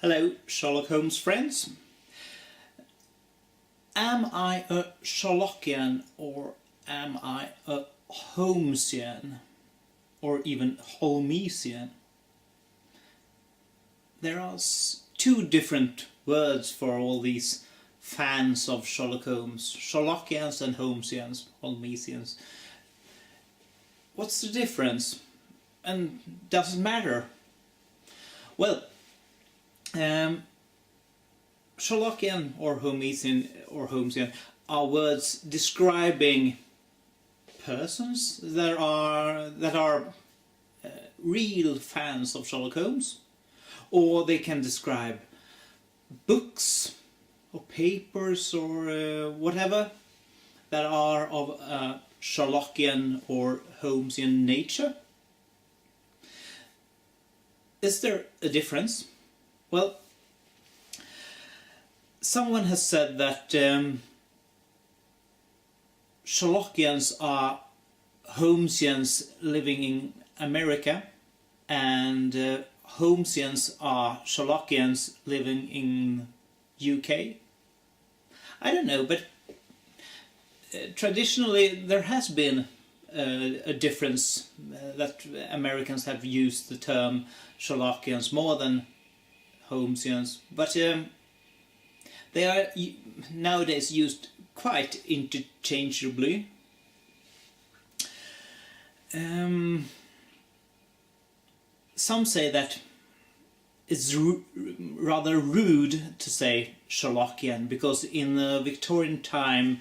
Hello, Sherlock Holmes friends. Am I a Sherlockian or am I a Holmesian or even Holmesian? There are two different words for all these fans of Sherlock Holmes, Sherlockians and Holmesians, Holmesians. What's the difference? And does it matter? Well, Sherlockian or Holmesian are words describing persons that are real fans of Sherlock Holmes, or they can describe books or papers or whatever that are of Sherlockian or Holmesian nature. Is there a difference? Well, someone has said that Sherlockians are Holmesians living in America and Holmesians are Sherlockians living in UK. I don't know, but traditionally there has been a difference that Americans have used the term Sherlockians more than Holmesians, but they are nowadays used quite interchangeably. Some say that it's rather rude to say Sherlockian, because in the Victorian time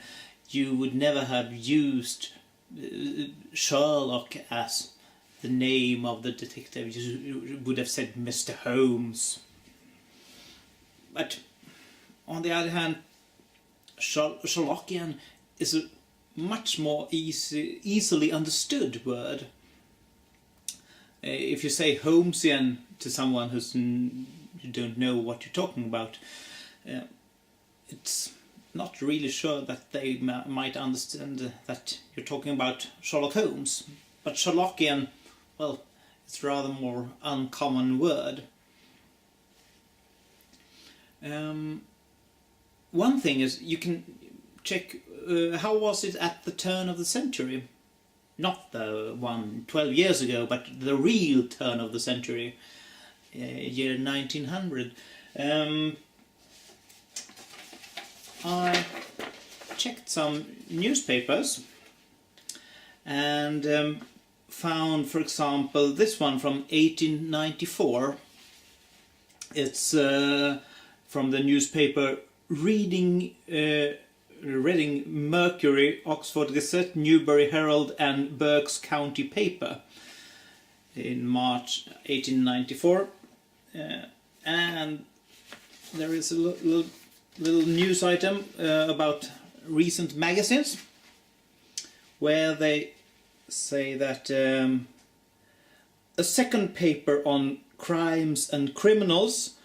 you would never have used Sherlock as the name of the detective. You would have said Mr. Holmes. But on the other hand, Sherlockian is a much more easily understood word. If you say Holmesian to someone you don't know what you're talking about, it's not really sure that they might understand that you're talking about Sherlock Holmes. But Sherlockian, well, it's rather more uncommon word. One thing is, you can check how was it at the turn of the century. Not the one 12 years ago, but the real turn of the century, year 1900. I checked some newspapers and found, for example, this one from 1894. It's from the newspaper Reading Mercury, Oxford Gazette, Newbury Herald and Berks County Paper in March 1894. And there is a little news item about recent magazines where they say that a second paper on crimes and criminals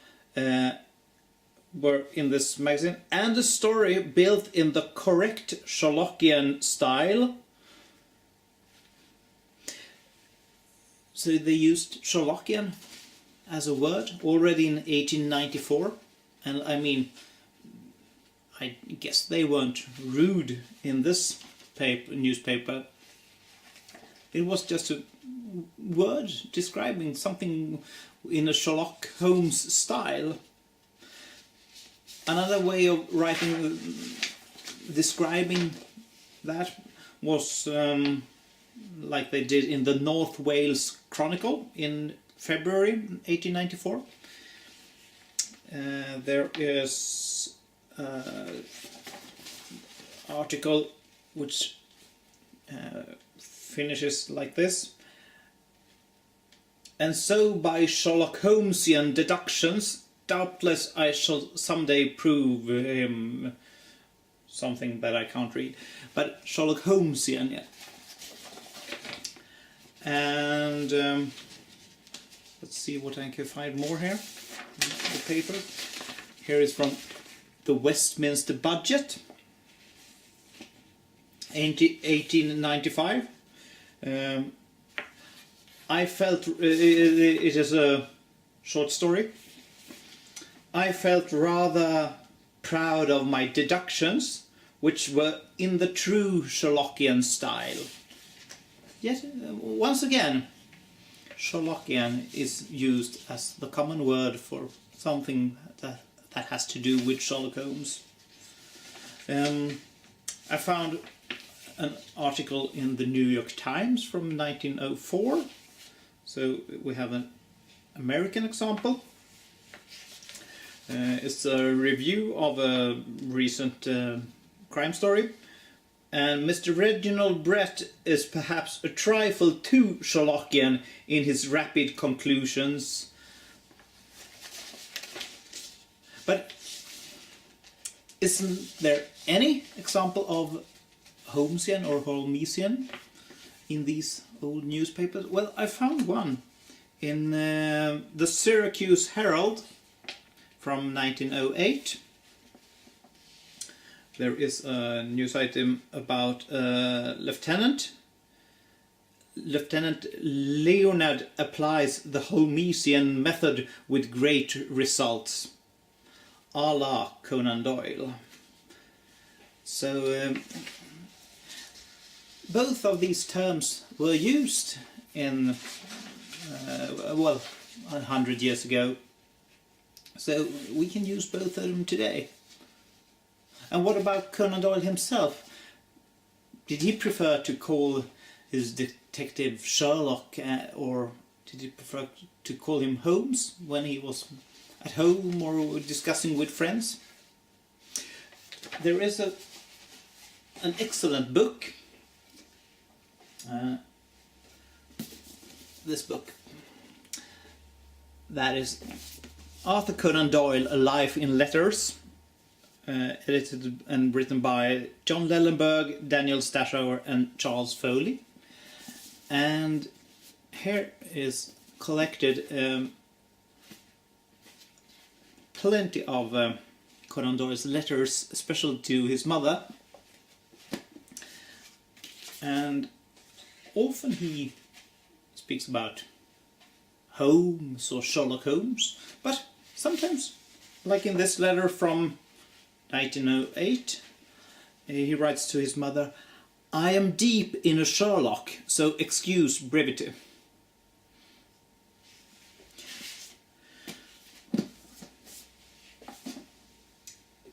were in this magazine, and a story built in the correct Sherlockian style. So they used Sherlockian as a word already in 1894, and I mean, I guess they weren't rude in this newspaper. It was just a word describing something in a Sherlock Holmes style. Another way of writing, describing that was like they did in the North Wales Chronicle in February 1894. There is an article which finishes like this. And so by Sherlock Holmesian deductions, doubtless I shall someday prove him something that I can't read, but Sherlock Holmesian, yeah. And let's see what I can find more here. The paper here is from the Westminster Budget, 1895. I felt it is a short story. I felt rather proud of my deductions, which were in the true Sherlockian style. Yet, once again, Sherlockian is used as the common word for something that has to do with Sherlock Holmes. I found an article in the New York Times from 1904. So we have an American example. It's a review of a recent crime story. And Mr. Reginald Brett is perhaps a trifle too Sherlockian in his rapid conclusions. But isn't there any example of Holmesian or Holmesian in these old newspapers? Well, I found one in the Syracuse Herald from 1908. There is a news item about Lieutenant Leonard applies the Holmesian method with great results, a la Conan Doyle. So both of these terms were used in, 100 years ago. So we can use both of them today. And what about Conan Doyle himself? Did he prefer to call his detective Sherlock, or did he prefer to call him Holmes when he was at home or discussing with friends? There is an excellent book. This book. That is Arthur Conan Doyle, A Life in Letters. Edited and written by John Lellenberg, Daniel Stashower and Charles Foley. And here is collected plenty of Conan Doyle's letters, especially to his mother. And often he speaks about Holmes or Sherlock Holmes, but sometimes, like in this letter from 1908, he writes to his mother, "I am deep in a Sherlock, so excuse brevity."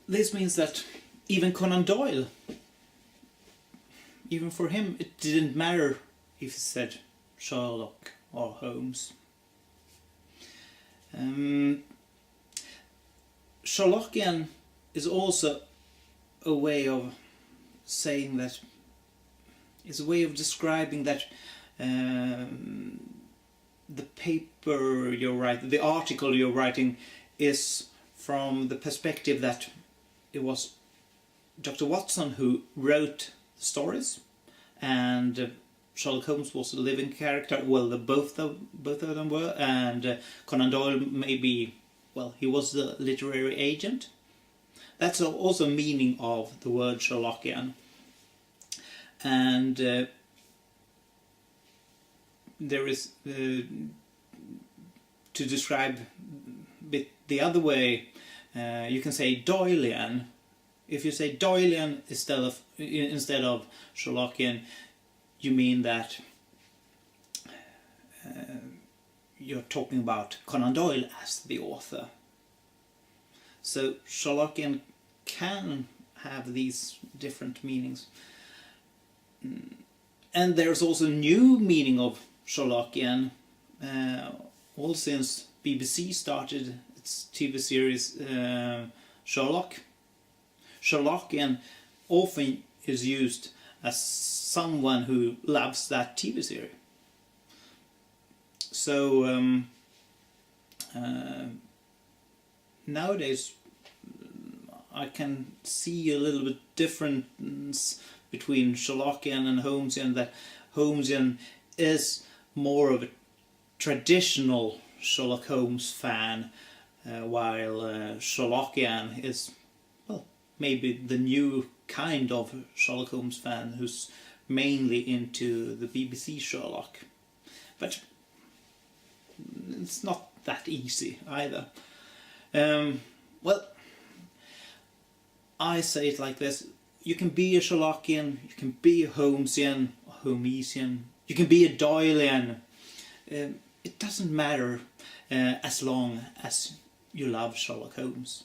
This means that even Conan Doyle, even for him, it didn't matter if he said Sherlock or Holmes. Sherlockian is also a way of saying that, it's a way of describing that the paper you're writing, the article you're writing, is from the perspective that it was Dr. Watson who wrote the stories, and Sherlock Holmes was a living character. Well, both of them were, and Conan Doyle maybe, well, he was the literary agent. That's also meaning of the word Sherlockian. And there is, to describe it the other way, you can say Doylean. If you say Doylean instead of Sherlockian, you mean that you're talking about Conan Doyle as the author. So Sherlockian can have these different meanings. And there's also new meaning of Sherlockian, all since BBC started its TV series Sherlock. Sherlockian often is used as someone who loves that TV series. So nowadays I can see a little bit difference between Sherlockian and Holmesian, that Holmesian is more of a traditional Sherlock Holmes fan, while Sherlockian is, well, maybe the new kind of Sherlock Holmes fan who's mainly into the BBC Sherlock. But it's not that easy either. Well, I say it like this. You can be a Sherlockian, you can be a Holmesian, Holmesian, you can be a Doylean. It doesn't matter as long as you love Sherlock Holmes.